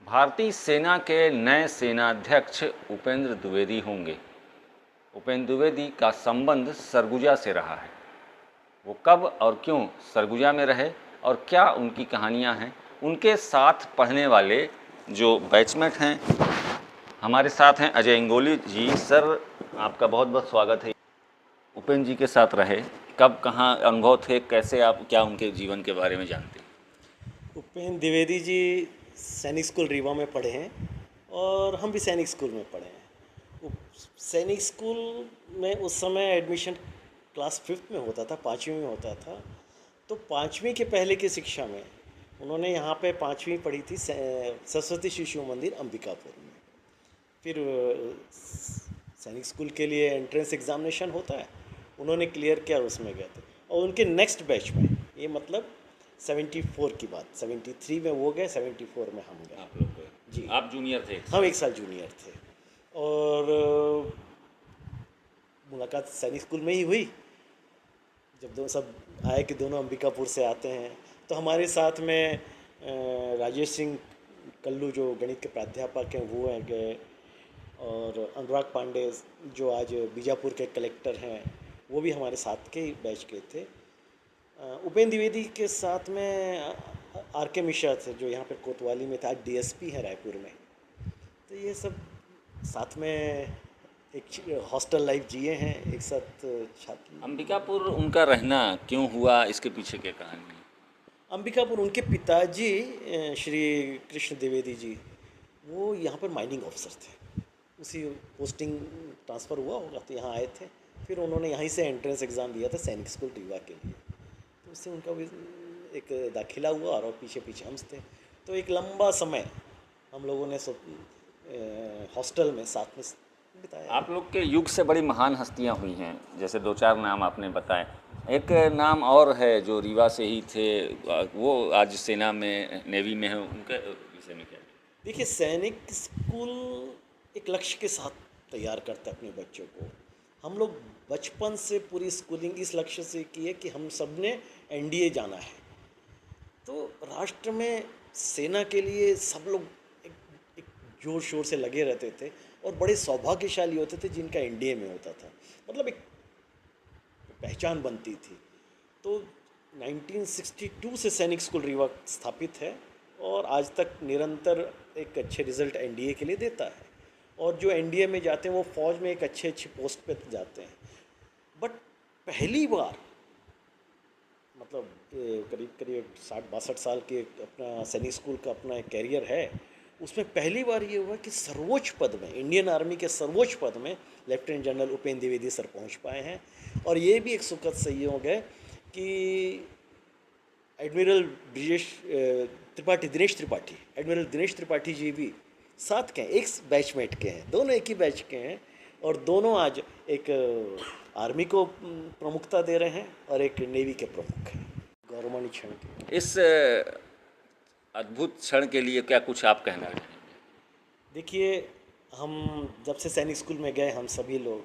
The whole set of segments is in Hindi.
भारतीय सेना के नए सेनाध्यक्ष उपेंद्र द्विवेदी होंगे। उपेंद्र द्विवेदी का संबंध सरगुजा से रहा है। वो कब और क्यों सरगुजा में रहे और क्या उनकी कहानियां हैं, उनके साथ पढ़ने वाले जो बैचमेट हैं, हमारे साथ हैं अजय इंगोली जी। सर, आपका बहुत बहुत स्वागत है। उपेंद्र जी के साथ रहे, कब कहाँ अनुभव थे, कैसे आप क्या उनके जीवन के बारे में जानते हैं? उपेंद्र द्विवेदी जी सैनिक स्कूल रीवा में पढ़े हैं और हम भी सैनिक स्कूल में पढ़े हैं। सैनिक स्कूल में उस समय एडमिशन क्लास 5th में होता था, 5वीं में होता था। तो 5वीं के पहले की शिक्षा में उन्होंने यहाँ पे 5वीं पढ़ी थी सरस्वती शिशु मंदिर अंबिकापुर में। फिर सैनिक स्कूल के लिए एंट्रेंस एग्जामिनेशन होता है, उन्होंने क्लियर किया, उसमें गए थे। और उनके नेक्स्ट बैच में, ये मतलब 74 की बात, 73 में वो गए, 74 में हम गए। आप लोग गए जी, आप जूनियर थे? हम एक साल जूनियर थे। और मुलाकात सैनिक स्कूल में ही हुई। जब दो सब आए कि दोनों अंबिकापुर से आते हैं, तो हमारे साथ में राजेश सिंह कल्लू जो गणित के प्राध्यापक हैं वो हैं गए, और अनुराग पांडे जो आज बीजापुर के कलेक्टर हैं वो भी हमारे साथ के ही बैच के थे। उपेंद्र द्विवेदी के साथ में आर के मिश्रा थे जो यहाँ पर कोतवाली में था, आज डीएसपी है रायपुर में। तो ये सब साथ में एक हॉस्टल लाइफ जिए हैं एक साथ छात्र। अंबिकापुर उनका रहना क्यों हुआ, इसके पीछे क्या कहानी है? अंबिकापुर उनके पिताजी श्री कृष्ण द्विवेदी जी वो यहाँ पर माइनिंग ऑफिसर थे। उसी पोस्टिंग ट्रांसफ़र हुआ होगा तो यहाँ आए थे। फिर उन्होंने यहीं से एंट्रेंस एग्ज़ाम दिया था सैनिक स्कूल रीवा के लिए, तो उससे उनका भी एक दाखिला हुआ और पीछे पीछे हम थे। तो एक लंबा समय हम लोगों ने सब हॉस्टल में साथ में बिताया। आप लोग के युग से बड़ी महान हस्तियां हुई हैं, जैसे दो चार नाम आपने बताए। एक नाम और है जो रीवा से ही थे, वो आज सेना में, नेवी में है, उनके विषय में क्या? देखिए, सैनिक स्कूल एक लक्ष्य के साथ तैयार करता है अपने बच्चों को। हम लोग बचपन से पूरी स्कूलिंग इस लक्ष्य से की है कि हम सब ने एनडीए जाना है। तो राष्ट्र में सेना के लिए सब लोग एक जोर शोर से लगे रहते थे और बड़े सौभाग्यशाली होते थे जिनका एनडीए में होता था, मतलब एक पहचान बनती थी। तो 1962 से सैनिक स्कूल रीवा स्थापित है और आज तक निरंतर एक अच्छे रिजल्ट एनडीए के लिए देता है। और जो एनडीए में जाते हैं वो फौज में एक अच्छी पोस्ट पे जाते हैं। बट पहली बार, मतलब करीब करीब 60-62 साल के अपना सैनिक स्कूल का अपना एक कैरियर है, उसमें पहली बार ये हुआ कि सर्वोच्च पद में, इंडियन आर्मी के सर्वोच्च पद में lieutenant general Upendra Dwivedi sir पहुंच पाए हैं। और ये भी एक सुखद संयोग है कि एडमिरल एडमिरल दिनेश त्रिपाठी जी भी साथ के हैं, एक बैचमेट के हैं, दोनों एक ही बैच के हैं। और दोनों आज एक आर्मी को प्रमुखता दे रहे हैं और एक नेवी के प्रमुख हैं। गौरवमणि क्षण के इस अद्भुत क्षण के लिए क्या कुछ आप कहना चाहेंगे? देखिए, हम जब से सैनिक स्कूल में गए, हम सभी लोग,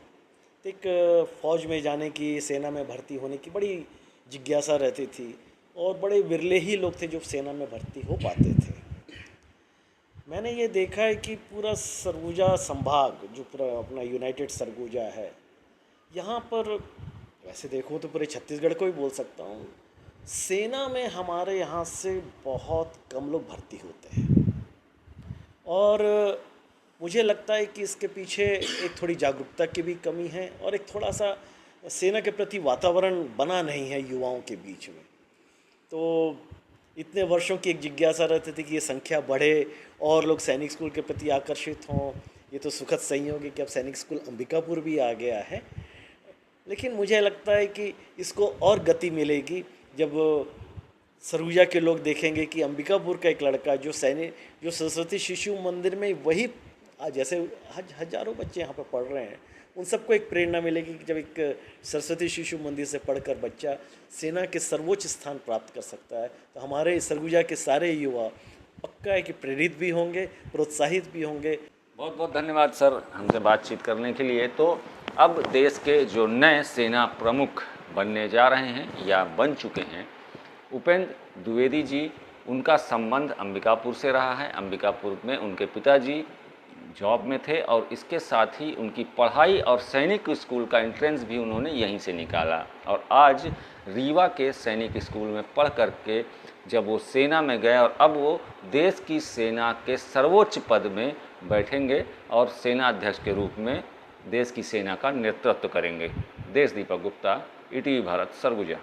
तो एक फ़ौज में जाने की, सेना में भर्ती होने की बड़ी जिज्ञासा रहती थी और बड़े विरले ही लोग थे जो सेना में भर्ती हो पाते थे। मैंने ये देखा है कि पूरा सरगुजा संभाग, जो पूरा अपना यूनाइटेड सरगुजा है, यहाँ पर वैसे देखूँ तो पूरे छत्तीसगढ़ को ही बोल सकता हूँ, सेना में हमारे यहाँ से बहुत कम लोग भर्ती होते हैं। और मुझे लगता है कि इसके पीछे एक थोड़ी जागरूकता की भी कमी है और एक थोड़ा सा सेना के प्रति वातावरण बना नहीं है युवाओं के बीच में। तो इतने वर्षों की एक जिज्ञासा रहती थी कि ये संख्या बढ़े और लोग सैनिक स्कूल के प्रति आकर्षित हों। ये तो सुखद संयोग है कि अब सैनिक स्कूल अंबिकापुर भी आ गया है। लेकिन मुझे लगता है कि इसको और गति मिलेगी जब सरगुजा के लोग देखेंगे कि अंबिकापुर का एक लड़का जो सरस्वती शिशु मंदिर में, वही जैसे हजारों बच्चे यहाँ पर पढ़ रहे हैं, उन सबको एक प्रेरणा मिलेगी कि जब एक सरस्वती शिशु मंदिर से पढ़कर बच्चा सेना के सर्वोच्च स्थान प्राप्त कर सकता है, तो हमारे सरगुजा के सारे युवा पक्का है कि प्रेरित भी होंगे, प्रोत्साहित भी होंगे। बहुत बहुत धन्यवाद सर हमसे बातचीत करने के लिए। तो अब देश के जो नए सेना प्रमुख बनने जा रहे हैं या बन चुके हैं, उपेंद्र द्विवेदी जी उनका संबंध अंबिकापुर से रहा है। अंबिकापुर में उनके पिताजी जॉब में थे और इसके साथ ही उनकी पढ़ाई और सैनिक स्कूल का एंट्रेंस भी उन्होंने यहीं से निकाला और आज रीवा के सैनिक स्कूल में पढ़ करके जब वो सेना में गए और अब वो देश की सेना के सर्वोच्च पद में बैठेंगे और सेना अध्यक्ष के रूप में देश की सेना का नेतृत्व करेंगे। देश दीपक गुप्ता, ईटीवी भारत, सरगुजा।